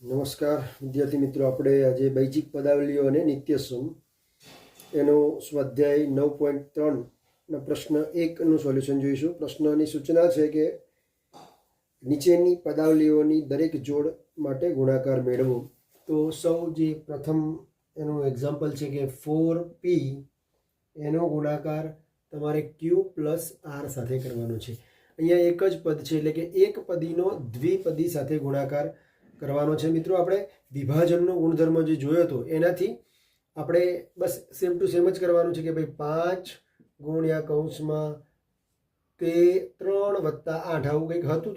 નમસ્કાર વિદ્યાર્થી મિત્રો, આપણે આજે બૈજિક પદાવલીઓ અને નિત્યસમ એનો સ્વાધ્યાય 9.3ના પ્રશ્ન 1નું સોલ્યુશન જોઈશું. પ્રશ્નની સૂચના છે કે નીચેની પદાવલીઓની દરેક જોડ માટે ગુણાકાર મેળવો. તો સૌ જે પ્રથમ એનું એક્ઝામ્પલ છે કે 4p એનો ગુણાકાર તમારે q પ્લસ r સાથે કરવાનો છે. અહીંયા એક જ પદ છે એટલે કે એક પદીનો દ્વિપદી સાથે ગુણાકાર કરવાનો છે. મિત્રો, આપણે વિભાજનનો ગુણધર્મ જે જોયો હતો એનાથી આપણે બસ સેમ ટુ સેમ જ કરવાનું છે કે ભાઈ 5 ગુણ્યા કૌંસમાં તે 3 વત્તા 8 આવું કંઈક હતું.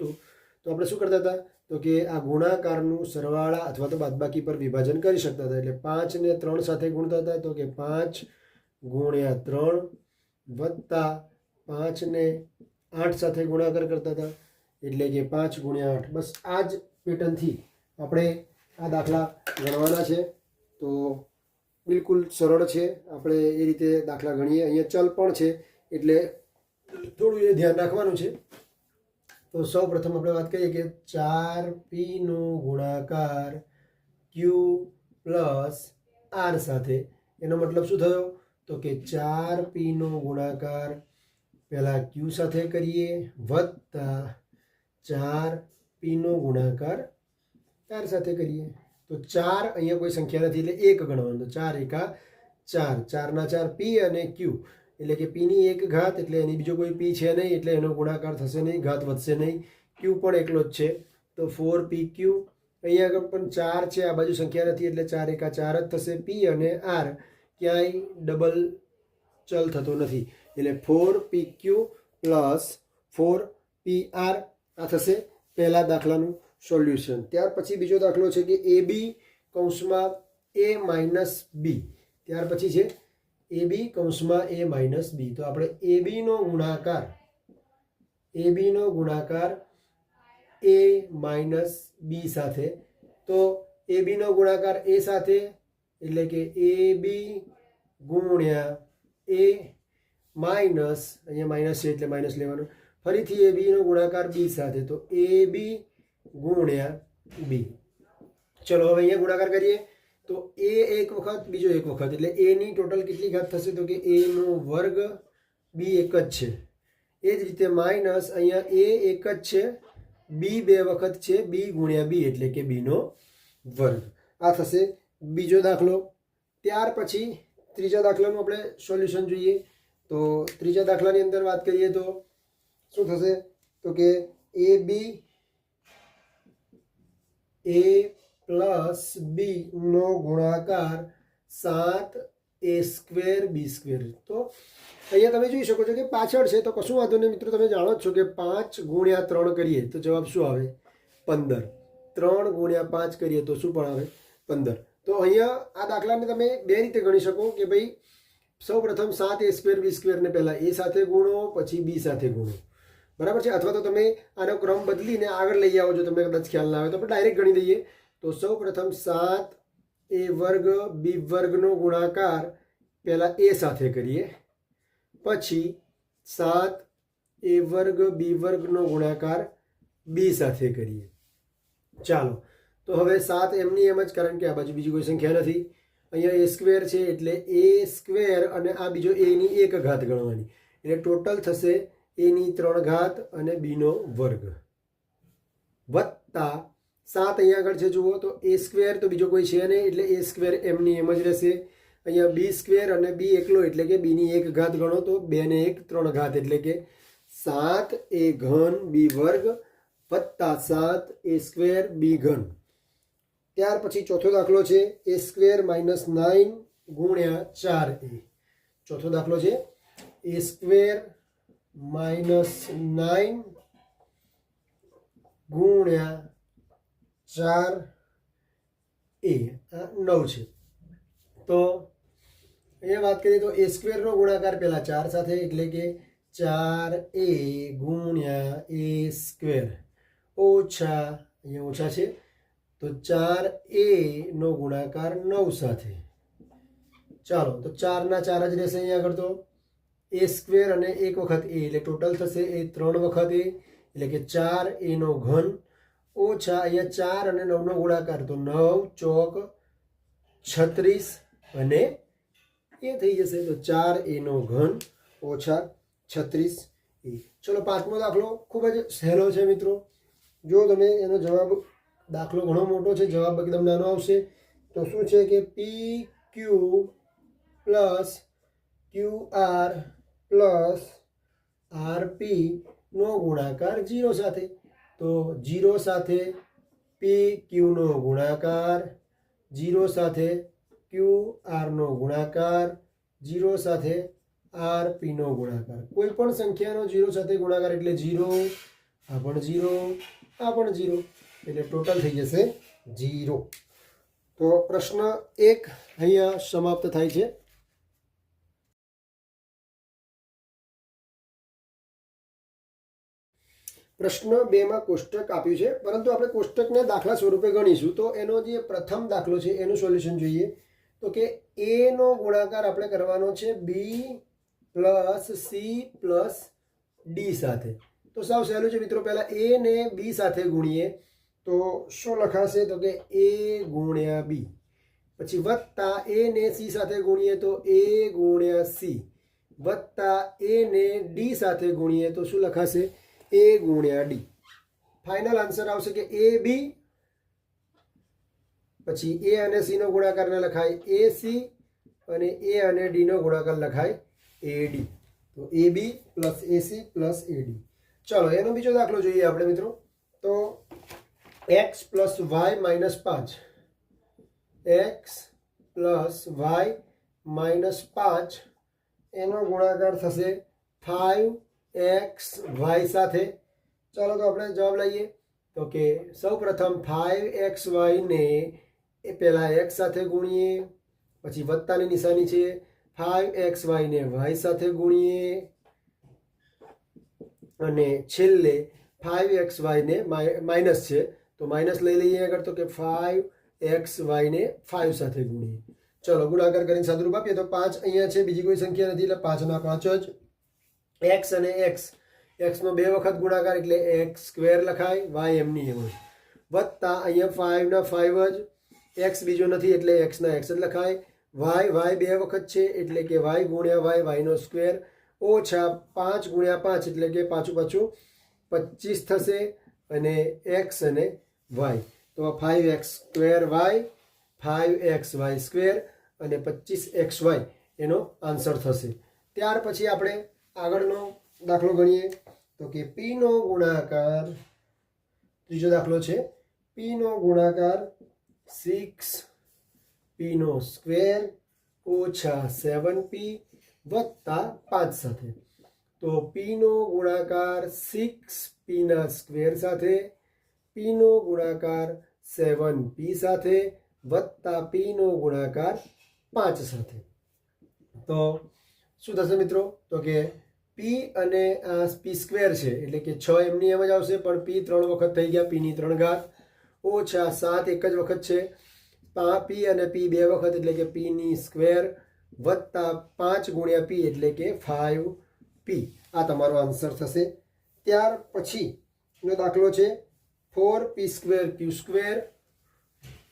તો આપણે શું કરતા હતા તો કે આ ગુણાકારનું સરવાળા અથવા તો બાદબાકી પર વિભાજન કરી શકતા હતા. એટલે 5 ને 3 સાથે ગુણતા હતા તો કે 5 ગુણ્યા 3 વત્તા 5 ને 8 સાથે ગુણાકાર કરતા હતા એટલે કે 5 ગુણ્યા 8. બસ આ જ પેટર્નથી આપણે આ દાખલા ગણવાના છે. તો બિલકુલ સરળ છે, આપણે એ રીતે દાખલા ગણીએ. અહીંયા ચલ પણ છે એટલે થોડું એ ધ્યાન રાખવાનું છે. તો સૌ પ્રથમ આપણે વાત કરીએ કે 4p નો ગુણાકાર q પ્લસ r સાથે. એનો મતલબ શું થયો તો કે 4p નો ગુણાકાર પહેલાં q સાથે કરીએ વત્તા 4p નો ગુણાકાર r સાથે કરીએ. તો 4 અહીંયા કોઈ સંખ્યા નથી એટલે 1 ગણવાનું. તો 4 એકા 4, 4 ના 4 p અને q એટલે કે p ની 1 ઘાત એટલે એની બીજો કોઈ p છે નહીં એટલે એનો ગુણાકાર થશે નહીં, ઘાત વધશે નહીં. q પણ એકલો જ છે તો 4pq. અહીંયા આગળ પણ 4 છે, આ બાજુ સંખ્યા નથી એટલે 4 એકા 4 જ થશે. p અને r ક્યાંય ડબલ ચલ થતો નથી એટલે 4pq પ્લસ 4pr આ થશે પહેલા દાખલાનું સોલ્યુશન. ત્યાર પછી બીજો દાખલો છે કે ab કૌંસમાં a માઇનસ b. ત્યાર પછી છે ab કૌંસમાં a માઇનસ b. તો આપણે ab નો ગુણાકાર a માઇનસ b સાથે. તો ab નો ગુણાકાર a સાથે એટલે કે ab ગુણ્યા a માઇનસ, અહીંયા માઇનસ છે એટલે માઇનસ લેવાનું. ફરીથી ab નો ગુણાકાર b સાથે તો ab ગુણ્યા b. ચલો હવે અહીંયા ગુણાકાર કરીએ તો a એક વખત બીજો એક વખત એટલે a ની ટોટલ કેટલી ઘાત થશે તો કે a નો વર્ગ, b એક જ છે. એ જ રીતે માઇનસ અહીંયા a એક જ છે, b બે વખત છે, b ગુણ્યા b એટલે કે b નો વર્ગ. આ થશે બીજો દાખલો. ત્યાર પછી ત્રીજા દાખલાનું આપણે સોલ્યુશન જોઈએ. તો ત્રીજા દાખલાની અંદર વાત કરીએ તો શું થશે તો કે ab a પ્લસ b નો ગુણાકાર 7a² b². તો અહીંયા તમે જોઈ શકો છો કે પાછળ છે તો કશું વાંધો નહીં મિત્રો, તમે જાણો જ છો કે 5 ગુણ્યા 3 કરીએ તો જવાબ શું આવે 15. 3 ગુણ્યા 5 કરીએ તો શું પણ આવે 15. તો અહીંયા આ દાખલાને તમે બે રીતે ગણી શકો કે ભાઈ સૌ પ્રથમ 7a² b² ને પહેલાં a સાથે ગુણો પછી b સાથે ગુણો, બરાબર છે. અથવા તો તમે આનો ક્રમ બદલીને આગળ લઈ આવો જો તમને કદાચ ખ્યાલ ના આવે તો આપણે ડાયરેક્ટ ગણી દઈએ. તો સૌ પ્રથમ 7a² b² નો ગુણાકાર પહેલાં a સાથે કરીએ, પછી 7a² b² નો ગુણાકાર b સાથે કરીએ. ચાલો તો હવે 7 એમની એમ જ, કારણ કે આ બાજુ બીજી કોઈ સંખ્યા નથી. અહીંયા a² છે એટલે a² અને આ બીજો a ની 1 ઘાત ગણવાની એટલે ટોટલ થશે a ની 3 ઘાત અને b નો વર્ગ વત્તા 7 અહીંયા આગળ છે જુઓ તો a² તો બીજો કોઈ છે નહીં એટલે a² એમની એમ જ રહેશે. અહીંયા b² અને b એકલો એટલે કે b ની 1 ઘાત ગણો તો 2 ને 1 3 ઘાત એટલે કે 7a³ b² વત્તા 7a² b³. ત્યાર પછી ચોથો દાખલો છે a² માઇનસ 9 ગુણ્યા 4a. ચોથો દાખલો છે a² માઇનસ 9 ગુણ્યા 4a. આ 9 છે. તો અહીંયા વાત કરીએ તો a² નો ગુણાકાર પહેલાં 4 સાથે એટલે કે 4a ગુણ્યા a² ઓછા, અહીંયા ઓછા છે તો 4a નો ગુણાકાર 9 સાથે. ચાલો તો 4 ના 4 જ રહેશે અહીંયા આગળ. તો a² અને એક વખત a એટલે ટોટલ થશે એ 3 વખત a એટલે કે 4a નો ઘન ઓછા અહીંયા 4 અને 9નો ગુણાકાર, તો 9 ચોક 36 અને એ થઈ જશે, તો 4a નો ઘન ઓછા 36a. ચલો પાંચમો દાખલો ખૂબ જ સહેલો છે મિત્રો. જો તમે એનો જવાબ, દાખલો ઘણો મોટો છે, જવાબ એકદમ નાનો આવશે. તો શું છે કે PQ plus QR plus RP નો ગુણાકાર 0 સાથે. તો 0 સાથે PQ નો ગુણાકાર, 0 સાથે QR નો ગુણાકાર, 0 સાથે RP નો ગુણાકાર. કોઈ પણ સંખ્યાનો 0 સાથે ગુણાકાર એટલે 0, આ પણ 0, આ પણ 0, એટલે ટોટલ થઈ જશે 0. તો પ્રશ્ન 1 અહીંયા સમાપ્ત થાય છે. પ્રશ્ન 2 માં કોષ્ટક આપ્યું છે, પરંતુ આપણે કોષ્ટકને દાખલા સ્વરૂપે ગણીશું. તો એનો જે પ્રથમ દાખલો છે એનું સોલ્યુશન જોઈએ. તો કે a નો ગુણાકાર આપણે કરવાનો છે b plus c plus d સાથે. તો સાવ સહેલું છે મિત્રો. પહેલાં a ને b સાથે ગુણીએ તો શું લખાશે? તો કે a ગુણ્યા b. પછી વત્તા a ને c સાથે ગુણીએ તો a ગુણ્યા c, વત્તા a ને d સાથે ગુણીએ તો શું લખાશે? a ગુણ્યા d. ફાઇનલ આન્સર આવશે કે a b. પછી a અને c નો ગુણાકાર ન લખાય ac, અને a અને d નો ગુણાકાર લખાય ad. તો ab plus ac plus ad. ચલો એનો બીજો દાખલો જોઈએ આપણે મિત્રો. તો x plus y minus 5, x plus y minus 5 એનો ગુણાકાર થશે 5xy સાથે. ચાલો તો આપણે જવાબ લઈએ. તો કે સૌ પ્રથમ 5xy ને એ પહેલાં x સાથે ગુણીએ, પછી વત્તાની નિશાની છે, 5xy ને y સાથે ગુણીએ, અને છેલ્લે 5xy ને માઇનસ છે તો માઇનસ લઈ લઈએ આગળ. તો કે 5xy ને 5 સાથે ગુણીએ. ચલો ગુણાકાર કરીને સાદુરૂપ આપીએ તો 5 અહીંયા છે, બીજી કોઈ સંખ્યા નથી, એટલે 5 ના 5 જ. x અને x નો 2 વખત ગુણાકાર એટલે x સ્ક્વેર લખાય, y એમની એમ જ. વત્તા અહીંયા 5 ના 5 જ, x બીજો નથી એટલે x ના x જ લખાય. y 2 વખત છે એટલે કે y ગુણ્યા y નો સ્ક્વેર, ઓછા 5 ગુણ્યા 5 એટલે કે પાછું 25 થશે, અને x અને y. તો 5x square y, 5xy square અને 25xy એનો આન્સર થશે. ત્યાર પછી આપણે આગળનો દાખલો ગણીએ. તો કે p નો ગુણાકાર, ત્રીજો દાખલો છે, p નો ગુણાકાર 6p નો સ્ક્વેર ઓછા 7p વત્તા 5 સાથે. તો p નો ગુણાકાર 6p ના સ્ક્વેર સાથે, p નો ગુણાકાર 7p સાથે, વત્તા p નો ગુણાકાર 5 સાથે. તો શું થશે મિત્રો? તો કે p અને આ p સ્ક્વેર છે એટલે કે 6 એમની એમ જ આવશે, પણ p 3 વખત થઈ ગયા, p ની 3 ઘાત, ઓછા 7 એક જ વખત છે, p અને p 2 વખત એટલે કે p ની સ્ક્વેર, વત્તા 5 ગુણ્યા p એટલે કે 5p. આ તમારો આન્સર થશે. ત્યાર પછીનો દાખલો છે 4p સ્ક્વેર q સ્ક્વેર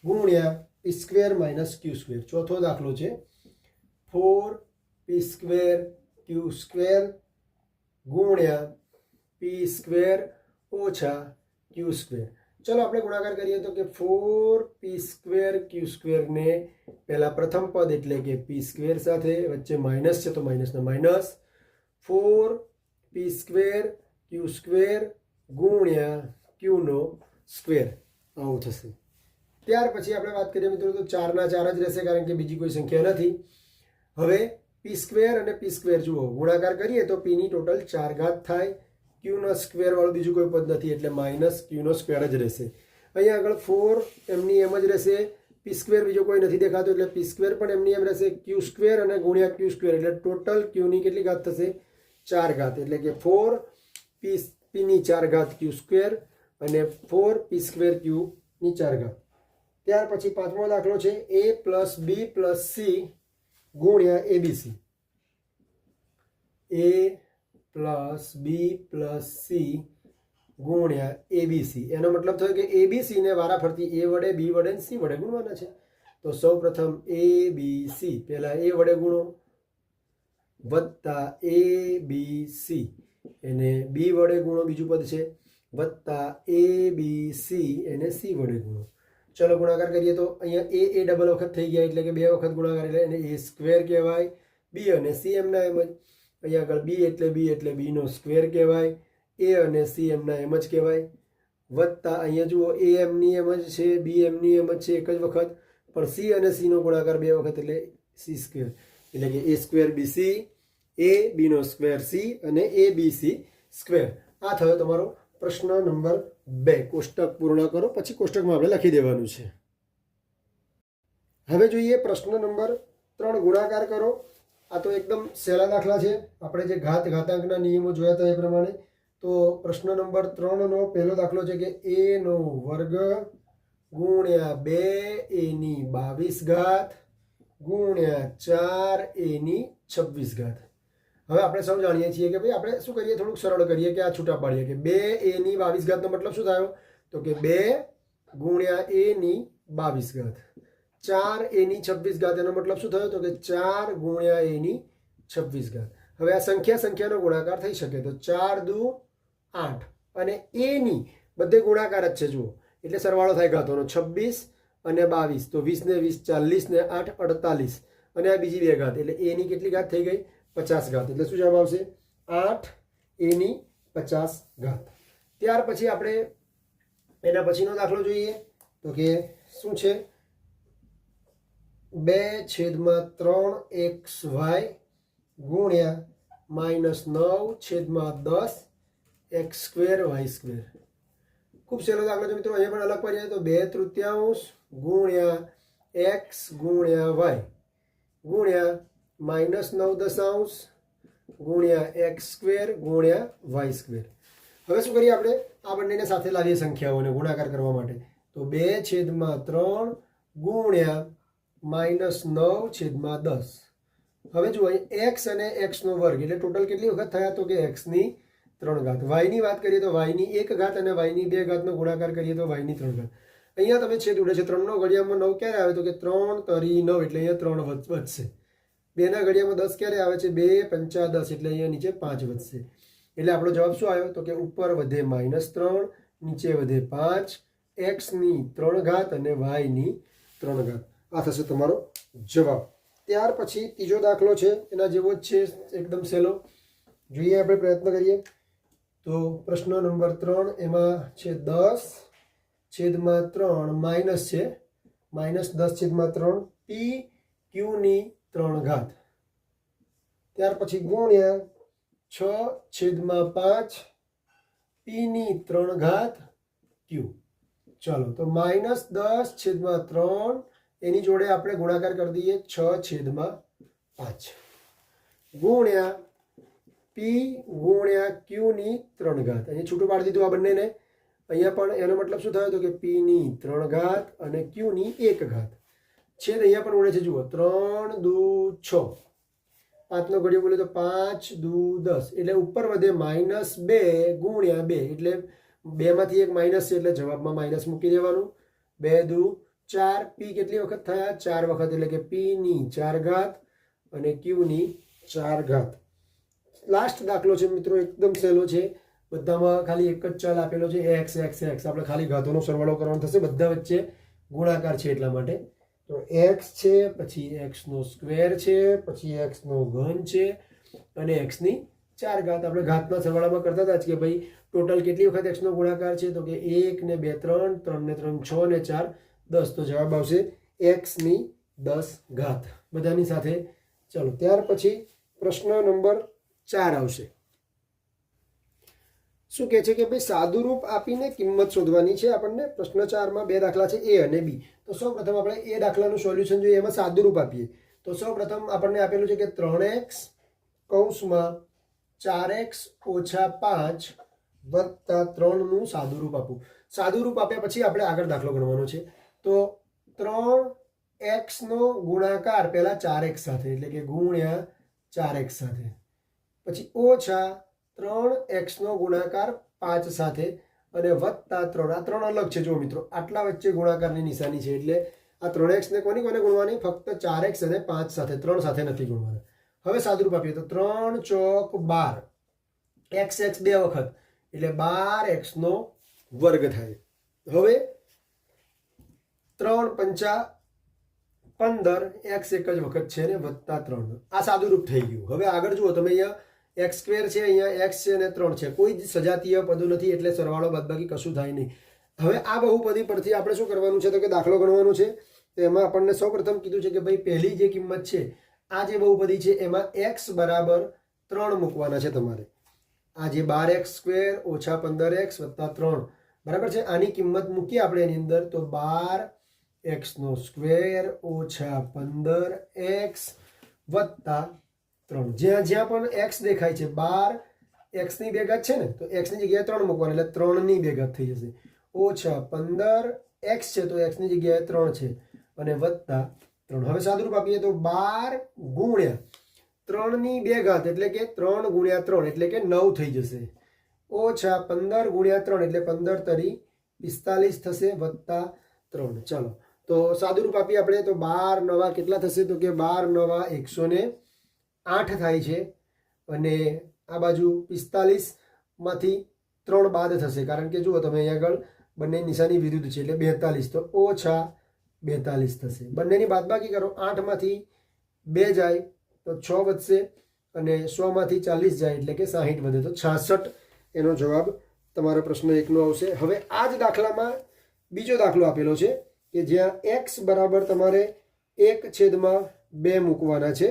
ગુણ્યા p square minus q square. ચોથો દાખલો છે 4p સ્ક્વેર q સ્ક્વેર ગુણ્યા p સ્ક્વેર ઓછા q સ્ક્વેર. ચલો આપણે ગુણાકાર કરીએ. તો કે 4p સ્ક્વેર q સ્ક્વેરને પહેલાં પ્રથમ પદ એટલે કે p સ્ક્વેર સાથે, વચ્ચે માઇનસ છે તો માઇનસના minus, 4p square q square ગુણ્યા q નો સ્ક્વેર, આવું થશે. ત્યાર પછી આપણે વાત કરીએ મિત્રો તો 4 ના 4 જ રહેશે, કારણ કે બીજી કોઈ સંખ્યા નથી. હવે p સ્ક્વેર અને p સ્ક્વેર જુઓ, ગુણાકાર કરીએ તો p ની ટોટલ 4 ઘાત થાય, q નો સ્ક્વેર વાળું બીજું કોઈ પદ નથી એટલે માઇનસ q નો સ્ક્વેર જ રહેશે. અહીંયા આગળ 4 એમની એમ જ રહેશે, p સ્ક્વેર બીજો કોઈ નથી દેખાતો એટલે p સ્ક્વેર પણ એમની એમ રહેશે, q સ્ક્વેર અને ગુણ્યા q સ્ક્વેર એટલે ટોટલ q ની કેટલી ઘાત થશે? 4 ઘાત, એટલે કે 4p ની 4 ઘાત q સ્ક્વેર અને 4p સ્ક્વેર q ની 4 ઘાત. ત્યાર પછી પાંચમો દાખલો છે a plus b plus c ગુણ્યા abc. a plus b plus c ગુણ્યા એબીસી. એનો મતલબ થયો કે એબીસીને વારાફરતી એ વડે, બી વડે, સી વડે ગુણવાના છે. તો સૌ પ્રથમ એબીસી પહેલા એ વડે ગુણો વત્તા એબીસી એને બી વડે ગુણો, બીજું પદ છે, વત્તા એબીસી એને સી વડે ગુણો. ચલો ગુણાકાર કરીએ તો અહીંયા એ ડબલ વખત થઈ ગયા એટલે કે 2 વખત ગુણાકાર એટલે એને એ સ્ક્વેર કહેવાય. બી અને સી એમના એમ જ. અહીંયા આગળ બી એટલે બીનો સ્ક્વેર કહેવાય. એ અને સી એમના એમ જ કહેવાય. વત્તા અહીંયા જુઓ એ એમની એમ જ છે, બી એમની એમ જ છે એક જ વખત, પણ સી અને સીનો ગુણાકાર 2 વખત એટલે સી સ્ક્વેર એટલે કે એ સ્ક્વેર બીસી, એ બીનો સ્ક્વેર સી અને એ બીસી સ્ક્વેર. આ થયો તમારો પ્રશ્ન નંબર 2. કોષ્ટક પૂર્ણ કરો, પછી કોષ્ટકમાં આપણે લખી દેવાનું છે. હવે જોઈએ પ્રશ્ન નંબર 3, ગુણાકાર કરો. આ તો એકદમ સહેલા દાખલા છે. આપણે જે ઘાતાંકના નિયમો જોયા હતા એ પ્રમાણે. તો પ્રશ્ન નંબર 3નો પહેલો દાખલો છે કે a નો વર્ગ ગુણ્યા 2a ની 22 ઘાત ગુણ્યા 4a ની 26 ઘાત. હવે આપણે સૌ જાણીએ છીએ કે ભાઈ આપણે શું કરીએ, થોડુંક સરળ કરીએ કે આ છૂટા પાડીએ કે 2a ની 22 ઘાતનો મતલબ શું થયો તો કે 2 ગુણ્યા a ની 22 ઘાત, 4a ની 26 ઘાત એનો મતલબ શું થયો તો કે 4 ગુણ્યા a ની 26 ઘાત. હવે આ સંખ્યાનો ગુણાકાર થઈ શકે તો 4 દુ 8 અને a ની બધે ગુણાકાર જ છે જુઓ એટલે સરવાળો થાય ઘાતોનો 26 અને 22 તો 20 ને 20 40 ને 8 48 અને આ બીજી 2 ઘાત એટલે a ની કેટલી ઘાત થઈ ગઈ 50 ઘાત. એટલે શું જવાબ આવશે 8a ની 50 ઘાત. ત્યાર પછી આપણે એના પછીનો દાખલો જોઈએ તો કે શું છે 2/3xy ગુણ્યા -9/10 x²y². ખૂબ સહેલો દાખલો છે મિત્રો. અહીંયા પણ અલગ પડી જાય તો 2/3 ગુણ્યા x ગુણ્યા y ગુણ્યા -9/10 ગુણ્યા x² ગુણ્યા y². હવે શું કરીએ આપણે આ બંનેને સાથે લાવીએ સંખ્યાઓને ગુણાકાર કરવા માટે. તો 2/3 ગુણ્યા -9/10. હવે જુઓ x અને x નો વર્ગ એટલે ટોટલ કેટલી વખત થયા તો કે x ની 3 ઘાત. y ની વાત કરીએ તો y ની 1 ઘાત અને y ની 2 ઘાતનો ગુણાકાર કરીએ તો y ની 3 ઘાત. અહીંયા તમે છેદ ઉડે છે 3નો ઘડિયામાં 9 ક્યારે આવે તો કે 3 તરી 9 એટલે અહીંયા 3 વધશે. 2ના ઘડિયામાં 10 ક્યારે આવે છે 2 પંચા 10 એટલે અહીંયા નીચે 5 વધશે. એટલે આપણો જવાબ શું આવ્યો તો કે ઉપર વધે -3, નીચે વધે 5, x ની 3 ઘાત અને y ની 3 ઘાત. આ થશે તમારો જવાબ. ત્યાર પછી ત્રીજો દાખલો છે એના જેવો જ છે એકદમ સહેલો. જોઈએ આપણે પ્રયત્ન કરીએ તો પ્રશ્ન નંબર 3 એમાં છે 10/3 માઇનસ છે -10/3 p q ની 3 ઘાત. ત્યાર પછી ગુણ્યા 6/5 p ની 3 ઘાત q. ચલો તો -10/3 એની જોડે આપણે ગુણાકાર કરી દઈએ 6/5 ગુણ્યા p ગુણ્યા q ની 3 ઘાત. અહીંયા છૂટું પાડી દીધું આ બંનેને. અહીંયા પણ એનો મતલબ શું થયો તો કે p ની 3 ઘાત અને q ની 1 ઘાત. છેદ અહીંયા પણ ઉડે છે જુઓ 3 દુ 6, 5નો ઘડિયો બોલે તો 5 દુ 10 એટલે ઉપર વધે -2 ગુણ્યા 2 એટલે 2 માંથી 1 માઇનસ છે એટલે જવાબમાં માઇનસ મૂકી દેવાનું. 2 દુ 4 p કેટલી વખત થયા 4 વખત એટલે કે p ની 4 ઘાત અને q ની 4 ઘાત. લાસ્ટ દાખલો છે મિત્રો એકદમ સહેલો છે. બધામાં ખાલી એક જ ચલ આપેલો છે x x x. આપણે ખાલી ઘાતોનો સરવાળો કરવાનો થશે, બધા વચ્ચે ગુણાકાર છે એટલા માટે. તો x છે, પછી x નો સ્ક્વેર છે, પછી x નો ઘન છે અને x ની 4 ઘાત. આપણે ઘાતના સરવાળામાં કરતા હતા કે ભાઈ ટોટલ કેટલી વખત x નો ગુણાકાર છે તો કે 1 ને 2 3, 3 ને 3 6 ને 4 10. તો જવાબ આવશે x ની 10 ઘાત બધાની સાથે. ચાલો ત્યાર પછી પ્રશ્ન નંબર 4 આવશે. શું કહે છે કે ભાઈ સાદુરૂપ આપીને કિંમત શોધવાની છે આપણને. પ્રશ્ન 4માં 2 દાખલા છે a અને b. તો સૌપ્રથમ આપણે એ દાખલાનું સોલ્યુશન જોઈએ એમાં સાદુરૂપ આપીએ. તો સૌપ્રથમ આપણને આપેલું છે કે 3x કૌંસમાં 4x ઓછા 5 વત્તા 3 નું સાદુરૂપ આપવું. સાદુરૂપ આપ્યા પછી આપણે આગળ દાખલો ગણવાનો છે. તો 3x નો ગુણાકાર પહેલા 4x સાથે એટલે કે ગુણ્યા 4x સાથે, પછી ઓછા 3x નો ગુણાકાર 5 સાથે અને વત્તા 3, આ 3 અલગ છે. જો મિત્રો આટલા વચ્ચે ગુણાકારની નિશાની છે એટલે આ 3x ને કોને ગુણવાની? ફક્ત 4x અને 5 સાથે, 3 સાથે નથી ગુણવાના. હવે સાદુરૂપ આપીએ તો 3 ચોક 12, x બે વખત એટલે 12x નો વર્ગ થાય. હવે 3 પંચા 15, x એક જ વખત છે ને વત્તા 3, આ સાદુરૂપ થઈ ગયું. હવે આગળ જુઓ તમે, અહીંયા x² છે, અહીંયા x છે અને 3 છે, કોઈ જ સજાતીય પદો નથી એટલે સરવાળો બાદબાકી કશું થાય નહીં. હવે આ બહુપદી પરથી આપણે શું કરવાનું છે તો કે દાખલો ગણવાનો છે. તો એમાં આપણને સૌપ્રથમ કીધું છે કે ભાઈ પહેલી જે કિંમત છે, આ જે બહુપદી છે એમાં x બરાબર 3 મૂકવાના છે તમારે. આ જે 12x² ઓછા 15x વત્તા 3 બરાબર છે, આની કિંમત મૂકીએ આપણે એની અંદર તો 12x² ઓછા 15x વત્તા 3. જ્યાં જ્યાં પણ x દેખાય છે, 12 x ની બે ઘાત છે ને, તો x ની જગ્યાએ 3 મૂકવાના એટલે 3 ની બે ઘાત થઈ જશે. ઓછા 15x છે તો x ની જગ્યાએ 3 છે અને વત્તા 3. હવે સાદુરૂપ આપીએ તો 12 ગુણ્યા 3 ની બે ઘાત એટલે કે 3 ગુણ્યા 3 એટલે કે 9 થઈ જશે. ઓછા 15 ગુણ્યા 3 એટલે 15 તરી 45 થશે વત્તા 3. ચાલો તો સાદુરૂપ આપીએ આપણે તો 12 નવા કેટલા થશે તો કે 12 નવા 108 થાય છે અને આ બાજુ 45 માંથી 3 બાદ થશે કારણ કે જુઓ તમે અહીંયા આગળ બંને નિશાની વિરુદ્ધ છે એટલે 42, તો ઓછા 42 થશે. બંનેની બાદબાકી કરો, 8 માંથી 2 જાય તો 6 વધશે અને 100 માંથી 40 જાય એટલે કે 60 વધે તો 66 એનો જવાબ તમારો પ્રશ્ન 1 નો આવશે. હવે આ જ દાખલામાં બીજો દાખલો આપેલો છે કે જ્યાં x બરાબર તમારે 1/2 મૂકવાના છે.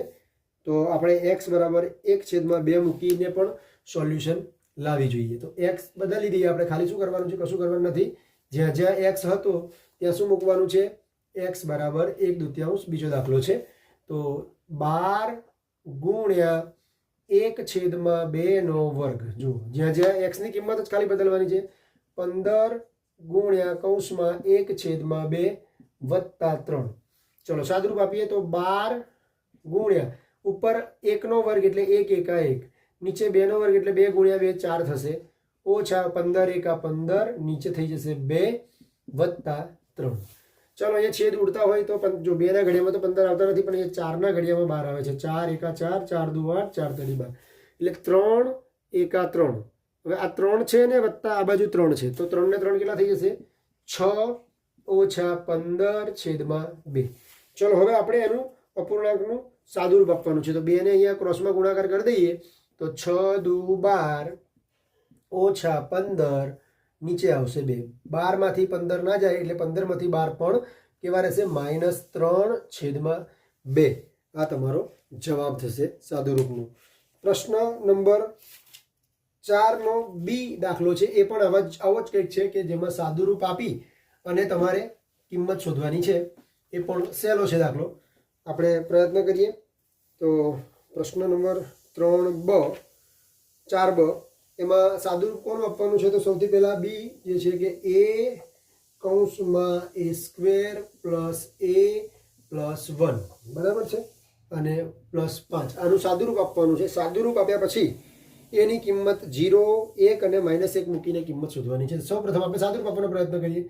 તો આપણે x બરાબર 1/2 મૂકીને પણ સોલ્યુશન લાવી જોઈએ. તો x બદલી દઈએ આપણે, ખાલી શું કરવાનું છે? કશું કરવાનું નથી. જ્યાં જ્યાં x હતો ત્યાં શું મૂકવાનું છે? x બરાબર 1/2. બીજો દાખલો છે તો 12 ગુણ્યા 1/2 નો વર્ગ. જુઓ જ્યાં જ્યાં x ની કિંમત જ ખાલી બદલવાની છે. 15 ગુણ્યા કૌંસમાં 1/2 વત્તા 3. ચલો સાદુરૂપ આપીએ તો 12 ગુણ્યા ઉપર 1 નો વર્ગ એટલે 1 એકા 1, નીચે 2 નો વર્ગ એટલે 2 ગુણ્યા 2 4 થશે. ઓછા 15 એકા 15, નીચે થઈ જશે 2 વત્તા 3. ચલો અહીંયા છેદ ઉડતા હોય તો જો 2 ના ઘડિયામાં તો 15 આવતા નથી, પણ અહીંયા 4 ના ઘડિયામાં 12 આવે છે. 4 એકા 4, 4 દુ 8, 4 તરી 12 એટલે 3 એકા 3. હવે આ 3 છે ને વત્તા આ બાજુ 3 છે તો 3 ને 3 કેટલા થઈ જશે? 6 ઓછા 15/2. ચલો હવે આપણે એનું અપૂર્ણાંકનું સાદુરૂપ આપવાનું છે. તો 2 ને અહીંયા ક્રોસમાં ગુણાકાર કરી દઈએ તો 6 દુ 12 ઓછા 15, નીચે આવશે 2. 12 માંથી 15 ના જાય એટલે 15 માંથી 12 પણ કેવા રહેશે? -3/2. આ તમારો જવાબ થશે સાદુરૂપનું. પ્રશ્ન નંબર 4 નો બી દાખલો છે. એ પણ આવો જ કંઈક છે કે જેમાં સાદુરૂપ આપી અને તમારે કિંમત શોધવાની છે. એ પણ સહેલો છે દાખલો. આપણે પ્રયત્ન કરીએ તો પ્રશ્ન નંબર 3b 4b એમાં સાદુરૂપ કોનું આપવાનું છે? તો સૌથી પહેલા બી જે છે કે a કૌંસમાં a² પ્લસ a પ્લસ 1 બરાબર છે અને પ્લસ 5 આનું સાદુરૂપ આપવાનું છે. સાદુરૂપ આપ્યા પછી એની કિંમત 0, 1 અને -1 મૂકીને કિંમત શોધવાની છે. સૌપ્રથમ આપણે સાદુરૂપ આપવાનો પ્રયત્ન કરીએ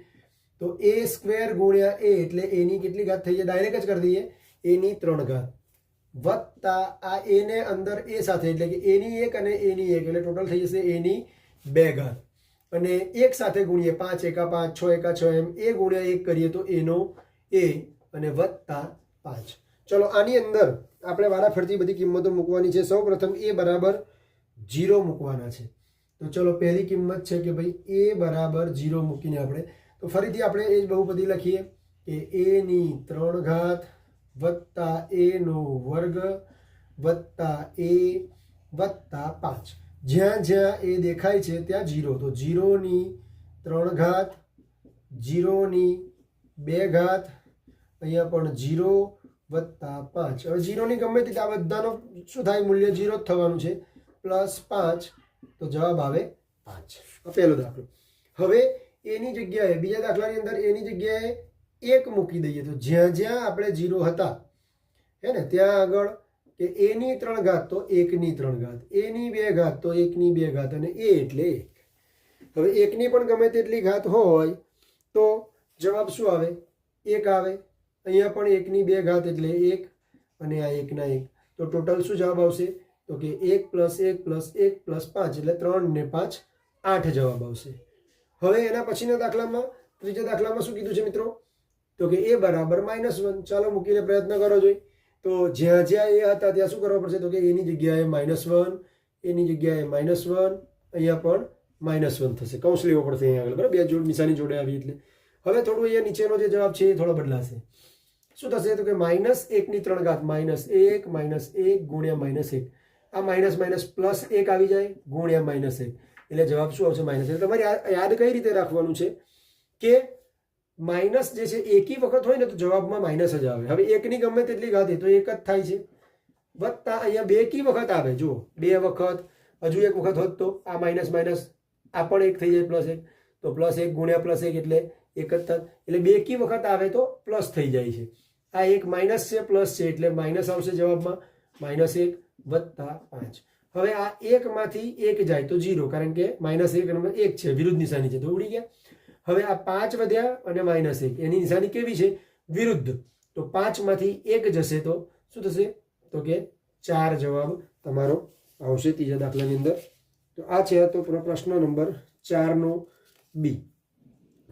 તો a² ગુણ્યા a એટલે a ની કેટલી ઘાત થઈ જાય? ડાયરેક્ટ જ કરી દઈએ, a ની 3 ઘાત વત્તા આ a ને અંદર a સાથે એટલે કે a ની 1 અને a ની 1 એટલે ટોટલ થઈ જશે a ની 2 ઘાત અને 1 સાથે ગુણીએ 5 એકા 5, 6 એકા 6 એમ a ગુણ્યા 1 કરીએ તો a નો a અને વત્તા 5. ચલો આની અંદર આપણે વારાફરતી બધી કિંમતો મૂકવાની છે. સૌપ્રથમ a બરાબર 0 મૂકવાના છે. તો ચલો પહેલી કિંમત છે કે ભાઈ a બરાબર 0 મૂકીને આપણે તો ફરીથી આપણે એ જ બહુપદી લખીએ કે a ની 3 ઘાત વત્તા a નો વર્ગ વત્તા a વત્તા 5. જ્યાં જ્યાં a દેખાય છે ત્યાં 0, તો 0 ની 3 ઘાત, 0 ની 2 ઘાત, અહીંયા પણ 0 વત્તા 5. હવે 0 ની ગમે તે આ બધાનો શું થાય? મૂલ્ય 0 જ થવાનું છે. પ્લસ 5 તો જવાબ આવે 5. આ પહેલો દાખલો. હવે એની જગ્યાએ બીજા દાખલાની અંદર એની જગ્યાએ 1 મૂકી દઈએ તો જ્યાં જ્યાં આપણે 0 હતા હે ને ત્યાં આગળ કે a ની 3 ઘાત તો 1 ની 3 ઘાત, a ની 2 ઘાત તો 1 ની 2 ઘાત અને a એટલે 1. હવે એકની પણ ગમે તેટલી ઘાત હોય તો જવાબ શું આવે? 1 આવે. અહીંયા પણ એકની 2 ઘાત એટલે 1 અને આ એકના 1. તો ટોટલ શું જવાબ આવશે? તો કે 1 + 1 + 1 + 5 એટલે 3 ને 5 8 જવાબ આવશે. હવે એના પછીના દાખલામાં, ત્રીજા દાખલામાં શું કીધું છે મિત્રો? તો કે a બરાબર -1. ચાલો મૂકીને પ્રયત્ન કરો જોઈએ. તો જ્યાં જ્યાં એ હતા ત્યાં શું કરવા પડશે? તો કે એની જગ્યાએ -1, એની જગ્યાએ -1, અહીંયા પણ -1 થશે. કૌંસ લેવો પડશે અહીંયા આગળ, બરાબર? 2 જોડ નિશાની જોડે આવી એટલે. હવે થોડું અહીંયા નીચેનો જે જવાબ છે એ થોડો બદલાશે. શું થશે? તો કે -1ની 3 ઘાત -1 -1 ગુણ્યા -1. આ માઇનસ માઇનસ +1 આવી જાય ગુણ્યા -1 એટલે જવાબ શું આવશે? -1. એટલે તમારે યાદ કઈ રીતે રાખવાનું છે કે માઇનસ જે છે એકી વખત હોય ને તો જવાબમાં માઇનસ જ આવે. હવે એકની ગમે તેટલી ઘાત તો એક જ થાય છે, વત્તા અહીંયા 2 કી વખત આવે. જુઓ 2 વખત, હજુ 1 વખત હોત તો આ માઇનસ માઇનસ આ પણ 1 થઈ જાય +1, તો +1 ગુણ્યા +1 એટલે 1 જ થાય. એટલે 2 કી વખત આવે તો પ્લસ થઈ જાય છે. આ એક માઇનસ છે પ્લસ છે એટલે માઇનસ આવશે જવાબમાં. -1 વત્તા 5. હવે આ 1 માંથી 1 જાય તો 0, કારણ કે -1 અને 1 છે, વિરુદ્ધ નિશાની છે તો ઉડી ગયા. હવે આ 5 વધ્યા અને -1, એની નિશાની કેવી છે? વિરુદ્ધ. તો 5 માંથી 1 જશે તો શું થશે? તો કે 4 જવાબ તમારો આવશે ત્રીજા દાખલાની અંદર. તો આ છે તો પ્રશ્ન નંબર 4 નો બી.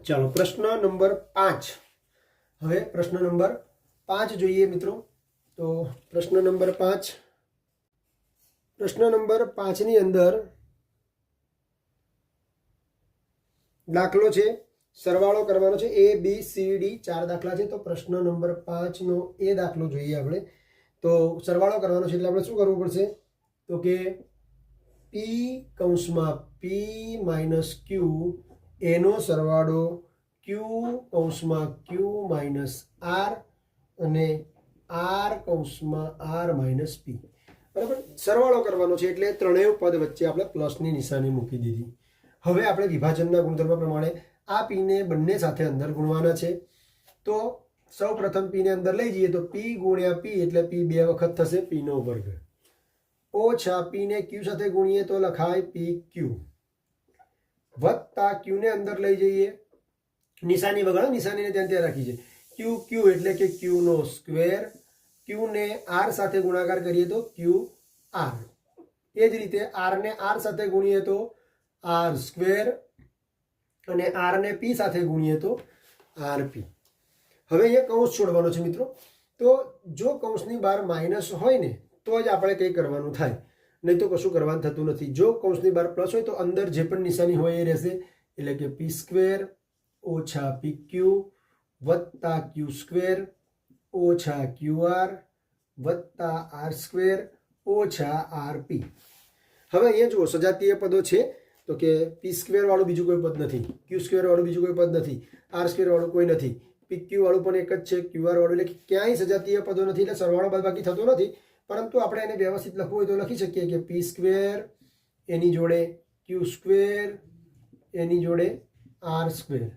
ચાલો પ્રશ્ન નંબર 5. હવે પ્રશ્ન નંબર 5 જોઈએ મિત્રો. તો પ્રશ્ન નંબર 5, પ્રશ્ન નંબર 5 ની અંદર દાખલો છે, સરવાળો કરવાનો છે. A B C D 4 દાખલા છે. તો પ્રશ્ન નંબર 5 નો એ દાખલો જોઈએ આપણે. તો સરવાળો કરવાનો છે એટલે આપણે શું કરવું પડશે? તો કે P કૌંસમાં P - Q એનો સરવાળો Q કૌંસમાં Q - R અને R કૌંસમાં R - P. બરાબર? સરવાળો કરવાનો છે એટલે ત્રણેય પદ વચ્ચે આપણે પ્લસની નિશાની મૂકી દીધી. હવે આપણે વિભાજનના ગુણધર્મ પ્રમાણે આ P ને બંને સાથે અંદર ગુણવાના છે. તો સૌ પ્રથમ P ને અંદર લઈ જઈએ તો P ગુણ્યા P એટલે P 2 વખત થશે, P નો વર્ગ. ઓછા P ને Q સાથે ગુણીએ તો લખાય PQ, વત્તા Q ને અંદર લઈ જઈએ, નિશાની વગર, નિશાનીને ત્યાં રાખી છે. QQ એટલે કે Q નો સ્ક્વેર. Q ને R સાથે ગુણાકાર કરીએ તો QR. એ જ રીતે R ને R સાથે ગુણીએ તો R સ્ક્વેર અને R ને P સાથે ગુણીએ તો RP. હવે અહીંયા કૌંસ છોડવાનો છે મિત્રો. તો જો કૌંસની બહાર માઇનસ હોય ને તો જ આપણે કંઈ કરવાનું થાય, નહીં તો કશું કરવાનું થતું નથી. જો કૌંસની બહાર પ્લસ હોય તો અંદર જે પણ નિશાની હોય એ રહેશે. એટલે કે P² ઓછા PQ વત્તા Q² ઓછા QR વત્તા R² ઓછા RP. હવે અહીંયા જુઓ સજાતીય પદો છે. તો કે P² વાળું બીજું કોઈ પદ નથી, Q² વાળું બીજું કોઈ પદ નથી, R² વાળું કોઈ નથી, PQ વાળું પણ એક જ છે, QR વાળું, એટલે ક્યાંય સજાતીય પદો નથી. એટલે સરવાળો બાદબાકી થતો નથી. પરંતુ આપણે એને વ્યવસ્થિત લખવું હોય તો લખી શકીએ કે P² એની જોડે Q² એની જોડે R²,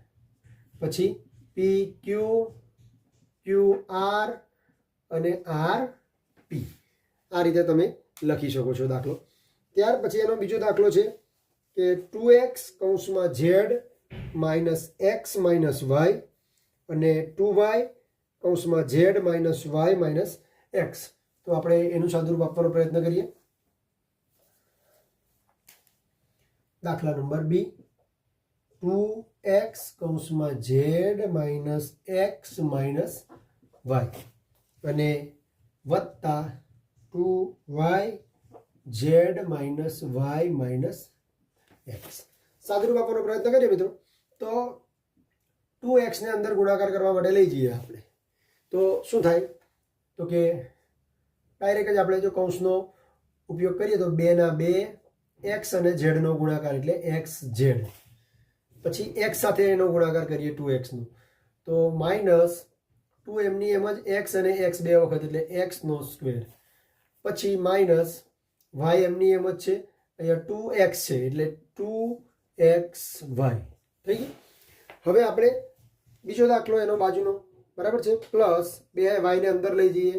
પછી PQ QR અને RP. આ રીતે તમે લખી શકો છો દાખલો. ત્યાર પછી એનો બીજો દાખલો છે કે 2x કૌંસમાં Z - x - y અને 2y કૌંસમાં Z - y - x. તો આપણે એનું સાદુરૂપ આપવાનો પ્રયત્ન કરીએ. દાખલા નંબર બી. 2x કૌંસમાં Z - x - y અને વત્તા 2y Z - y - x. સાદુરૂપ આપવાનો પ્રયત્ન કરીએ મિત્રો. તો 2x ને અંદર ગુણાકાર કરવા માટે લઈ જઈએ આપણે તો શું થાય? તો કે ડાયરેક્ટ જ આપણે જો કૌંસનો ઉપયોગ કરીએ તો 2 ના 2 x અને z નો ગુણાકાર એટલે xz. પછી x સાથે એનો ગુણાકાર કરીએ 2x નો તો -2 એમની એમ જ x અને x 2 વખત એટલે x નો સ્ક્વેર. પછી y એમની એમ જ છે, અહીંયા 2x છે એટલે 2xy થઈ ગયું. હવે આપણે બીજો દાખલો એનો બાજુનો બરાબર છે, પ્લસ 2y ને અંદર લઈ જઈએ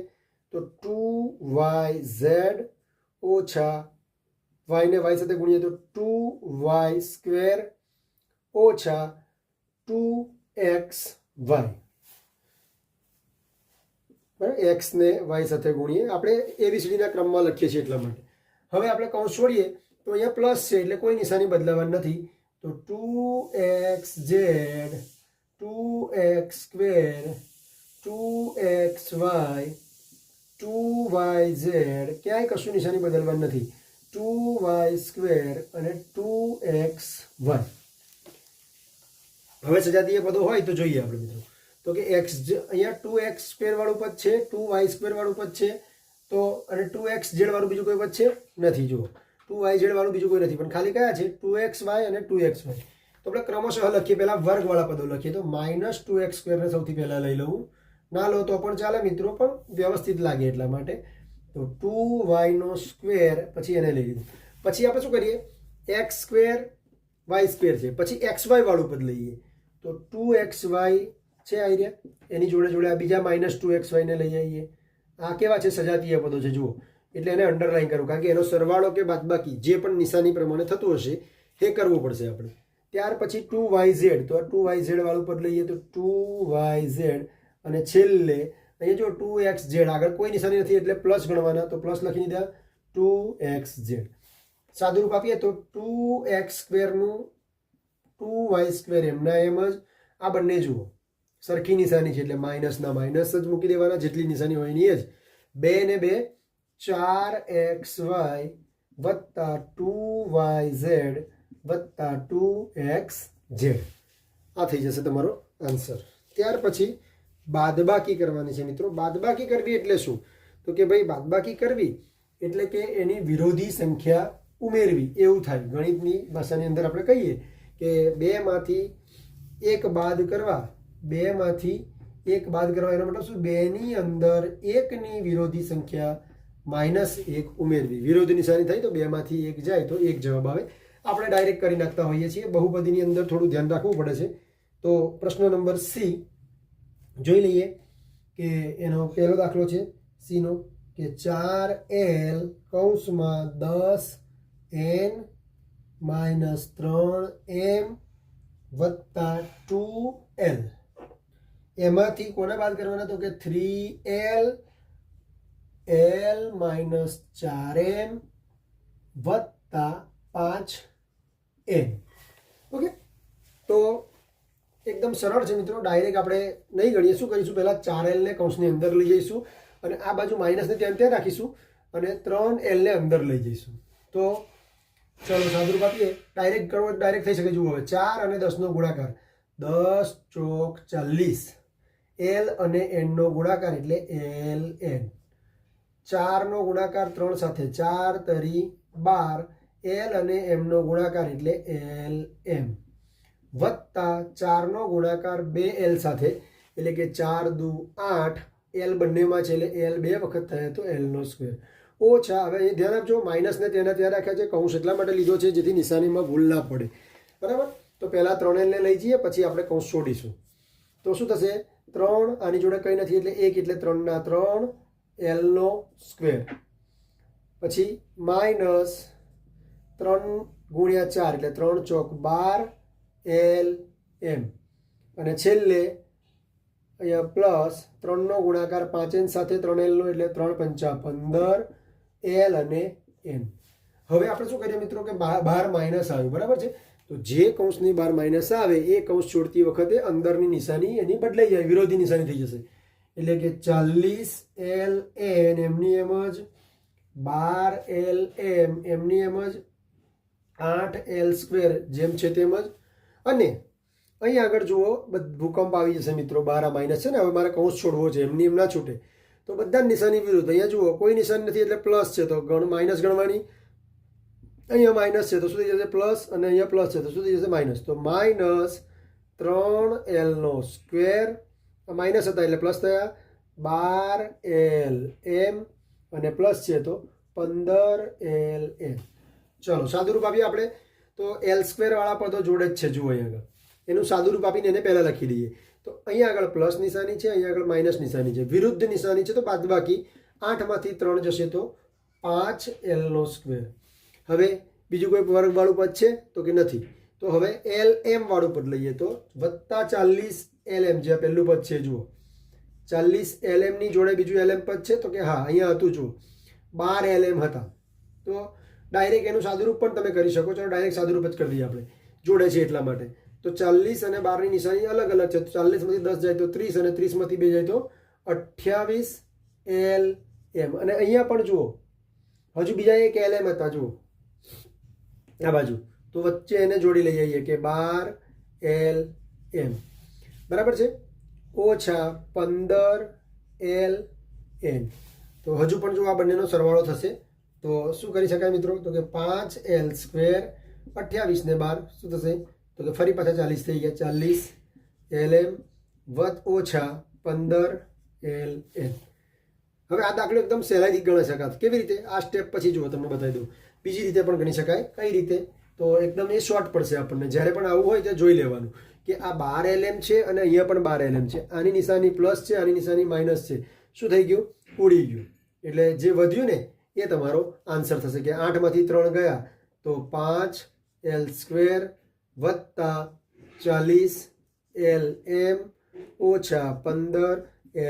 તો 2yz ઓછા y ને y સાથે ગુણીએ તો 2y² ઓછા 2xy. એક્સ ને વાય સાથે ગુણીએ. આપણે એબીસીડીના ક્રમમાં લખીએ છીએ એટલા માટે. હવે આપણે કૌંસ છોડીએ તો અહીંયા પ્લસ છે એટલે કોઈ નિશાની બદલાવાની નથી. તો 2xz 2x² 2xy 2yz ક્યાંય કશું નિશાની બદલવાની નથી. 2y² અને 2xy. હવે સજાતીય પદો હોય તો જોઈએ આપણે મિત્રો. તો કે x અહીંયા 2x² વાળું પદ છે, 2y² વાળું પદ છે, તો અને 2xz વાળું બીજું કોઈ પદ છે નથી. જુઓ 2yz વાળું બીજું કોઈ નથી, પણ ખાલી કયા છે 2xy અને 2xy. તો આપણે ક્રમશઃ લખીએ. પહેલા વર્ગવાળા પદો લખીએ. તો -2x² ને સૌથી પહેલા લઈ લઉં. ના લો તો પણ ચાલે મિત્રો, પણ વ્યવસ્થિત લાગે એટલા માટે. તો 2y² પછી એને લઈ લીધું. પછી આપણે શું કરીએ, x² y² છે, પછી xy વાળું પદ લઈએ. તો 2xy છે આ રહ્યા, એની જોડે જોડે આ બીજા -2xy ને લઈ આવીએ. આ કેવા છે, સજાતીય પદો છે જુઓ, એટલે એને અંડરલાઈન કરવું, કારણ કે એનો સરવાળો કે બાદબાકી જે પણ નિશાની પ્રમાણે થતું હશે એ કરવું પડશે આપણે. ત્યાર પછી 2yz, તો આ 2yz વાળું પદ લઈએ. તો 2yz અને છેલ્લે અહીંયા જો 2xz, આગળ કોઈ નિશાની નથી એટલે પ્લસ ગણવાના, તો પ્લસ લખી દીધા 2xz. સાદું રૂપ આપીએ તો 2x² નું 2y² એમના એમ જ. આ બંને જુઓ સરખી નિશાની છે એટલે માઇનસના માઇનસ જ મૂકી દેવાના, જેટલી નિશાની હોય એની જ. 2 ને 2 4xy વત્તા 2yz વત્તા 2xz. આ થઈ જશે તમારો આન્સર. ત્યાર પછી બાદબાકી કરવાની છે મિત્રો. બાદબાકી કરવી એટલે શું? તો કે ભાઈ બાદબાકી કરવી એટલે કે એની વિરોધી સંખ્યા ઉમેરવી એવું થાય. ગણિતની ભાષાની અંદર આપણે કહીએ કે 2 માંથી 1 બાદ કરવા, 2 માંથી 1 બાદ કરવા, એનો મતલબ શું, 2 ની અંદર 1 ની વિરોધી સંખ્યા -1 ઉમેરવી. વિરોધ નિશાની થાય તો 2 માંથી 1 જાય તો 1 જવાબ આવે. આપણે ડાયરેક્ટ કરી નાખતા હોઈએ છીએ. બહુપદીની અંદર થોડું ધ્યાન રાખવું પડે છે. તો પ્રશ્ન નંબર સી જોઈ લઈએ કે એનો પહેલો દાખલો છે સીનો, કે 4l કૌંસમાં 10n -3m વત્તા 2l. એમાંથી કોને બાદ કરવાના? તો કે 3l l -4m વત્તા 5n. ઓકે, તો એકદમ સરળ છે મિત્રો. ડાયરેક્ટ આપણે નહીં ગણીએ. શું કરીશું, પહેલાં 4l ને કૌંસની અંદર લઈ જઈશું અને આ બાજુ માઇનસને ત્યાં રાખીશું અને 3l ને અંદર લઈ જઈશું. તો ચલો સાદુરૂપ આપીએ. ડાયરેક્ટ કરવો ડાયરેક્ટ થઈ શકે. જુઓ હવે 4 અને 10 નો ગુણાકાર, 10 ચોક 40. l અને n નો ગુણાકાર એટલે ln. 4 નો ગુણાકાર 3 સાથે, 4 તરી 12. l અને m નો ગુણાકાર એટલે lm વત્તા 4 નો ગુણાકાર 2l સાથે એટલે કે 4 દુ 8. l બંનેમાં છે એટલે l 2 વખત થાય તો l². ઓછા, હવે એ ધ્યાન આપજો, માઇનસને તેના ત્યાં રાખ્યા છે. કૌંસ એટલા માટે લીધો છે જેથી નિશાનીમાં ભૂલ ના પડે. બરાબર. તો પહેલાં 3l ને લઈ જઈએ, પછી આપણે કૌંસ છોડીશું. તો શું થશે, 3 આની જોડે કંઈ નથી એટલે 1 એટલે 3 ના 3 l². પછી -3 ગુણ્યા 4 એટલે 3 ચોક 12 lm. અને છેલ્લે અહીંયા પ્લસ 3 નો ગુણાકાર 5n સાથે 3l નો એટલે 3 પંચા 15 l અને n. હવે આપણે શું કરીએ મિત્રો કે બહાર માઇનસ આવ્યું, બરાબર છે. તો જે કૌંસની બહાર માઇનસ આવે એ કૌંસ છોડતી વખતે અંદરની નિશાની એની બદલાઈ જાય, વિરોધી નિશાની થઈ જશે. એટલે કે 40 ln એમની એમ જ, 12 lm એમની એમ જ, 8l² જેમ છે તેમ જ. અને અહીં આગળ જુઓ ભૂકંપ આવી જશે મિત્રો. 12 માઇનસ છે ને, હવે મારે કૌંસ છોડવો છે, એમની એમ ના છૂટે. તો બધા નિશાની વિરુદ્ધ. અહીંયા જુઓ કોઈ નિશાની નથી એટલે પ્લસ છે તો માઇનસ ગણવાની. અહીંયા માઇનસ છે તો શું થઈ જશે, પ્લસ. અને અહીંયા પ્લસ છે તો શું થઈ જશે, માઇનસ. તો -3l². માઇનસ હતા એટલે પ્લસ થયા, 12lm અને પ્લસ છે તો 15lm. ચલો સાદુરૂપ આપીએ આપણે. તો l² વાળા પદો જોડે જ છે. જુઓ અહીંયા આગળ એનું સાદુરૂપ આપીને એને પહેલાં લખી દઈએ. તો અહીંયા આગળ પ્લસ નિશાની છે, અહીંયા આગળ માઇનસ નિશાની છે, વિરુદ્ધ નિશાની છે તો બાદબાકી. 8 માંથી 3 જશે તો 5l². હવે બીજું કોઈ વર્ગવાળું પદ છે તો કે નથી. તો તો હવે એલ એમ વાળું પદ લઈએ તો +40 LM, જે પહેલું પદ છે જુઓ 40 LM ની જોડે બીજું LM પદ છે તો કે હા અહીંયા હતું જુઓ 12 LM હતા. તો ડાયરેક્ટ એનું સાદુરૂપ પણ તમે કરી શકો છો. ડાયરેક્ટ સાદુરૂપ જ કરી દઈએ આપણે, જોડે છે એટલા માટે. તો 40 અને 12ની નિશાની અલગ અલગ છે. તો 40માંથી 10 જાય તો 30 અને 30માંથી 2 જાય તો 28 LM. અને અહીંયા પણ જુઓ હજુ બીજા એક LM હતા જુઓ આ બાજુ, તો વચ્ચે એને જોડી લઈ જઈએ કે 12 LM બરાબર છે, -15 LM. તો હજુ પણ જો આ બંનેનો સરવાળો થશે તો શું કરી શકાય મિત્રો? તો કે 5L² 28 ને 12 શું થશે? તો કે ફરી પાછા 40 થઈ ગયા, 40 LM -15 LM. હવે આ દાખલો એકદમ સહેલાઈથી ગણી શકાય. કેવી રીતે? આ સ્ટેપ પછી જુઓ તમને બતાવી દઉં. બીજી રીતે પણ ગણી શકાય. કઈ રીતે? તો એકદમ એ શોર્ટ પડશે આપણને. જ્યારે પણ આવું હોય ત્યારે જોઈ લેવાનું કે આ 12 LM છે અને અહીંયા પણ 12 LM છે. આની નિશાની પ્લસ છે, આની નિશાની માઇનસ છે. શું થઈ ગયું? ઉડી ગયું. એટલે જે વધ્યું ને એ તમારો આન્સર થશે કે 8માંથી 3 ગયા તો 5L² +40 LM -15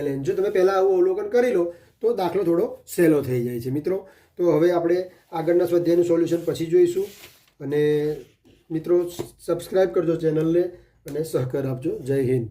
LM. જો તમે પહેલાં આવું અવલોકન કરી લો તો દાખલો થોડો સહેલો થઈ જાય છે મિત્રો. તો હવે આપણે આગળના સ્વાધ્યાયનું સોલ્યુશન પછી જોઈશું. અને મિત્રો સબસ્ક્રાઈબ કરજો ચેનલને અને સહકાર આપજો. જય હિન્દ.